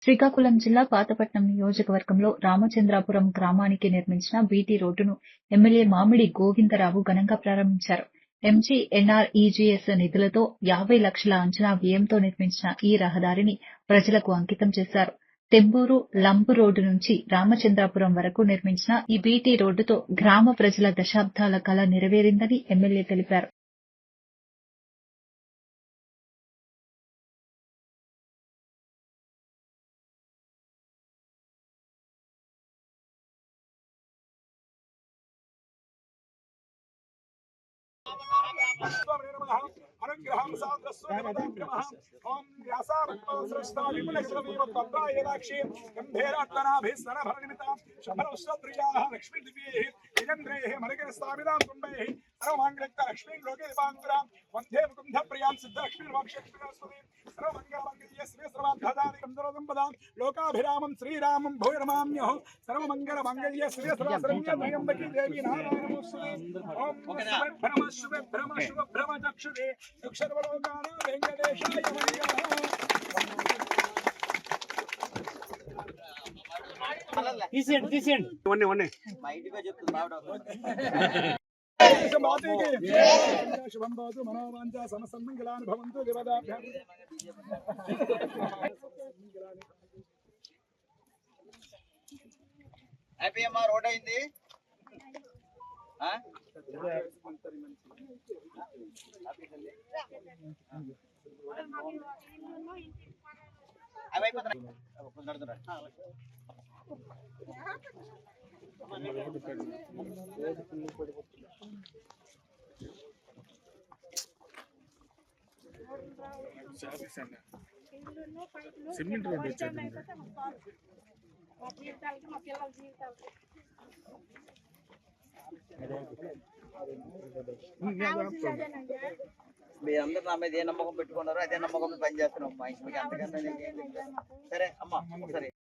శ్రీకాకుళం జిల్లా పాతపట్నం నియోజకవర్గంలో రామచంద్రాపురం గ్రామానికి నిర్మించిన బీటీ రోడ్డును ఎమ్మెల్యే మామిడి గోవిందరావు ఘనంగా ప్రారంభించారు. ఎంజీఎన్ఆర్ఈజీఎస్ నిధులతో 50 లక్షల అంచనా వ్యయంతో నిర్మించిన ఈ రహదారిని ప్రజలకు అంకితం చేశారు. తెంబూరు లంబు రోడ్డు నుంచి రామచంద్రాపురం వరకు నిర్మించిన ఈ బీటీ రోడ్డుతో గ్రామ ప్రజల దశాబ్దాల కల నెరవేరిందని ఎమ్మెల్యే తెలిపారు. అనుగ్రహం ఓం వ్యాసావృష్ట విపులక్షీ గంభీరాత్మనాభిస్తనభరనిమితాం శబరౌషప్రియాః లక్ష్మీదివ్యైః నిగంధ్రైః మణికరస్థాపితాం కుంభైః సర్వమాంగళ్యక్త లక్ష్మీం లోకే దీపాంకురాం వందే ముకుందప్రియాం సిద్ధలక్ష్మీర్మోక్షేశ్వరీం సర్వమంగళమంగళ్యే శ్రీ సర్వార్థదాదికం సర్వసంపదాం లోకాభిరామం శ్రీరామం భూయర్మామ్యః సర్వమంగళమంగళ్యే శ్రీ సర్వశరణ్యత్రయంబకీ దేవీ నారాయణమోస్తుతే ఓం బ్రహ్మ శుభ బ్రహ్మ చక్షురే అక్షరవలోకాన వెంకటేశాయ తీసేయండి శుభం భవతు మనోవాంఛ సమస్తమంగళాని భవంతు దేవతాభ్యాం హ్యాపీ అమ్మా రోడ్ అయింది అవి సిమెంట్ రోడ్ వచ్చేది మీరందరూ నా మీద ఏ నమ్మకం పెట్టుకున్నారో అదే నమ్మకం పనిచేస్తున్నాం. మా ఇంటికి అంతకన్నా సరే అమ్మా సరే.